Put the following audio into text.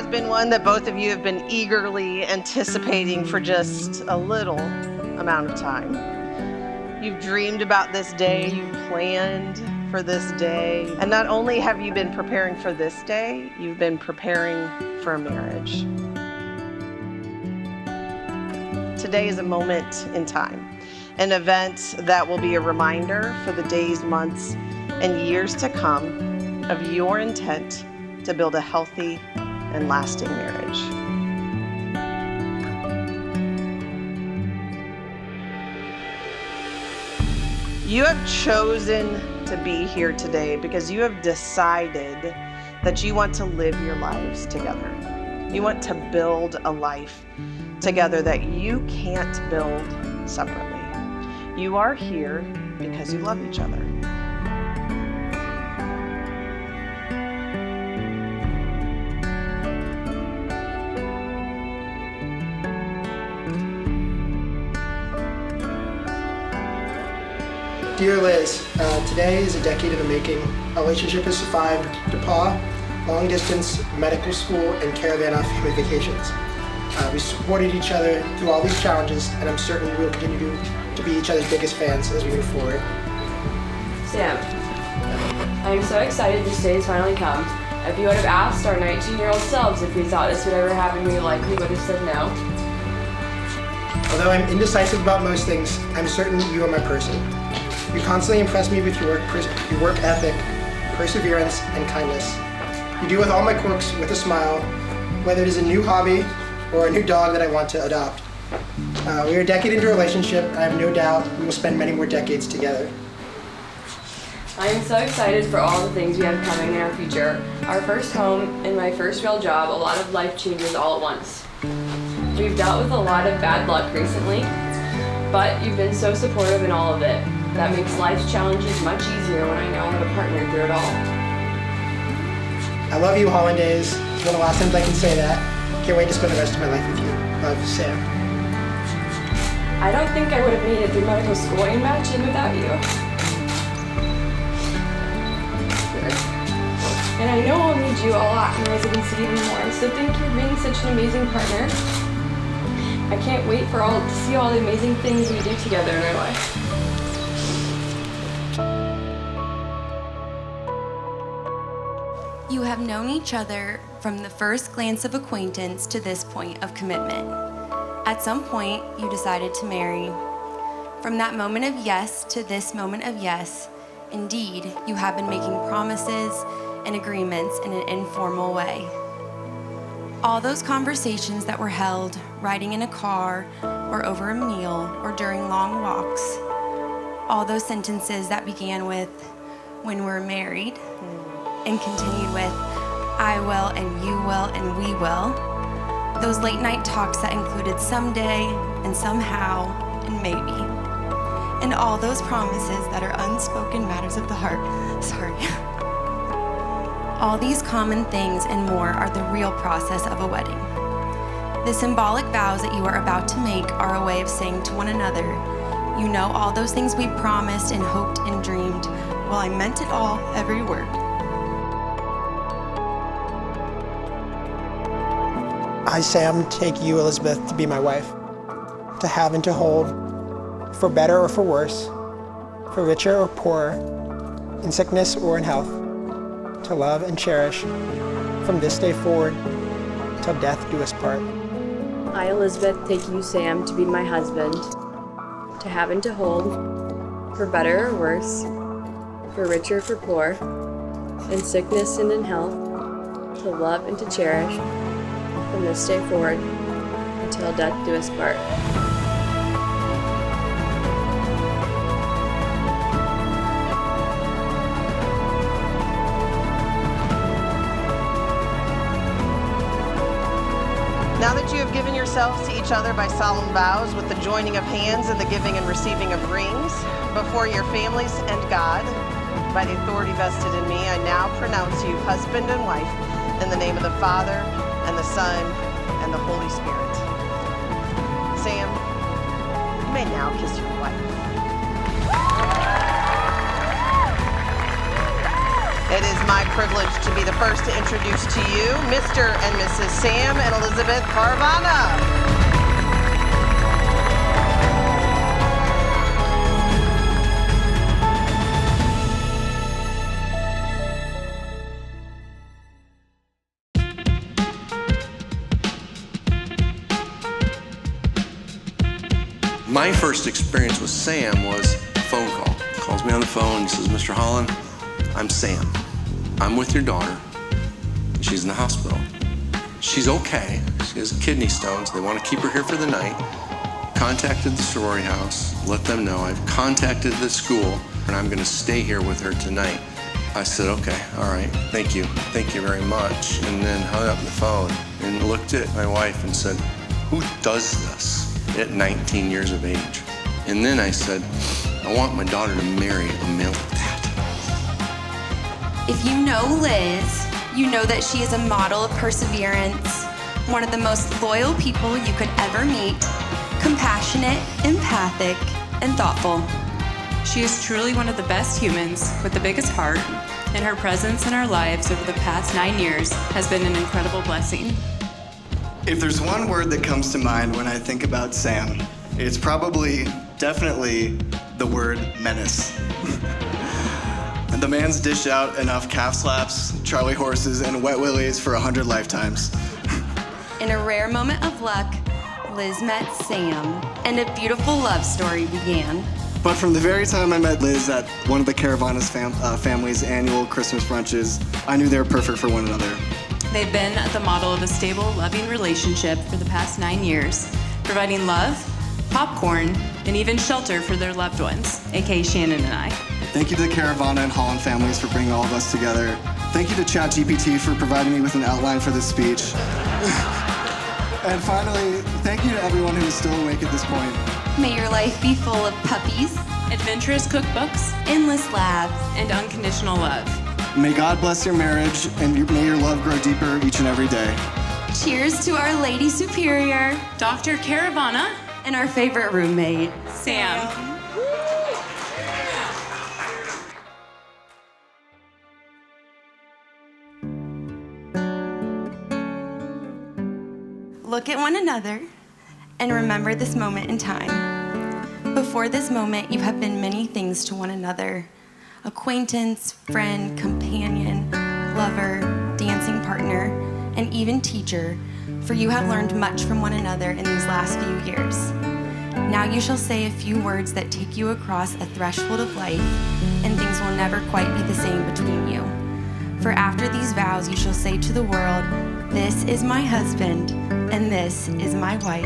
has been one that both of you have been eagerly anticipating for just a little amount of time. You've dreamed about this day, you've planned for this day, and not only have you been preparing for this day, you've been preparing for a marriage. Today is a moment in time, an event that will be a reminder for the days, months, and years to come of your intent to build a healthy and lasting marriage. You have chosen to be here today because you have decided that you want to live your lives together. You want to build a life together that you can't build separately. You are here because you love each other. Dear Liz, today is a decade in the making. Our relationship has survived DePaul, long distance, medical school, and caravan off family vacations. We supported each other through all these challenges, and I'm certain we will continue to be each other's biggest fans as we move forward. Sam, I am so excited this day has finally come. If you would have asked our 19-year-old selves if we thought this would ever happen, we likely would have said no. Although I'm indecisive about most things, I'm certain you are my person. You constantly impress me with your work ethic, perseverance, and kindness. You deal with all my quirks with a smile, whether it is a new hobby or a new dog that I want to adopt. We are a decade into a relationship, and I have no doubt we will spend many more decades together. I am so excited for all the things we have coming in our future. Our first home and my first real job, a lot of life changes all at once. We've dealt with a lot of bad luck recently, but you've been so supportive in all of it. That makes life's challenges much easier when I know I have a partner through it all. I love you, Hollandaise. It's one of the last times I can say that. Can't wait to spend the rest of my life with you. Love, Sam. I don't think I would have made it through medical school and matching without you. And I know I'll need you a lot in residency even more, so thank you for being such an amazing partner. I can't wait to see all the amazing things we do together in our life. You have known each other from the first glance of acquaintance to this point of commitment. At some point, you decided to marry. From that moment of yes to this moment of yes, indeed, you have been making promises and agreements in an informal way. All those conversations that were held riding in a car or over a meal or during long walks, all those sentences that began with, "when we're married," and continued with, "I will and you will and we will." Those late night talks that included someday and somehow and maybe. And all those promises that are unspoken matters of the heart. Sorry. All these common things and more are the real process of a wedding. The symbolic vows that you are about to make are a way of saying to one another, you know all those things we promised and hoped and dreamed. Well, I meant it all, every word. I, Sam, take you, Elizabeth, to be my wife, to have and to hold, for better or for worse, for richer or poorer, in sickness or in health, to love and cherish from this day forward till death do us part. I, Elizabeth, take you, Sam, to be my husband, to have and to hold, for better or worse, for richer or for poor, in sickness and in health, to love and to cherish from this day forward until death do us part. Now that you have given yourselves to each other by solemn vows with the joining of hands and the giving and receiving of rings, before your families and God, by the authority vested in me, I now pronounce you husband and wife in the name of the Father, and the Son, and the Holy Spirit. Sam, you may now kiss your wife. It is my privilege to be the first to introduce to you Mr. and Mrs. Sam and Elizabeth Carvana. My first experience with Sam was a phone call. He calls me on the phone and says, Mr. Holland, I'm Sam. I'm with your daughter. She's in the hospital. She's okay. She has kidney stones. They want to keep her here for the night. Contacted the sorority house, let them know. I've contacted the school, and I'm going to stay here with her tonight. I said, okay, all right, thank you very much. And then hung up the phone and looked at my wife and said, who does this at 19 years of age? And then I said, I want my daughter to marry a male like that. If you know Liz, you know that she is a model of perseverance, one of the most loyal people you could ever meet, compassionate, empathic, and thoughtful. She is truly one of the best humans with the biggest heart, and her presence in our lives over the past 9 years has been an incredible blessing. If there's one word that comes to mind when I think about Sam, it's probably, definitely, the word menace. The man's dished out enough calf slaps, Charlie horses, and wet willies for 100 lifetimes. In a rare moment of luck, Liz met Sam, and a beautiful love story began. But from the very time I met Liz at one of the Caravana's family's annual Christmas brunches, I knew they were perfect for one another. They've been the model of a stable, loving relationship for the past 9 years, providing love, popcorn, and even shelter for their loved ones, aka Shannon and I. Thank you to the Caravana and Holland families for bringing all of us together. Thank you to ChatGPT for providing me with an outline for this speech. And finally, thank you to everyone who is still awake at this point. May your life be full of puppies, Adventurous cookbooks, endless laughs, and unconditional love. May God bless your marriage, and may your love grow deeper each and every day. Cheers to our Lady Superior Dr. Caravana, and our favorite roommate, Sam. Look at one another and remember this moment in time. Before this moment, you have been many things to one another: acquaintance, friend, companion, lover, dancing partner, and even teacher, for you have learned much from one another in these last few years. Now you shall say a few words that take you across a threshold of life, and things will never quite be the same between you. For after these vows you shall say to the world, this is my husband, and this is my wife.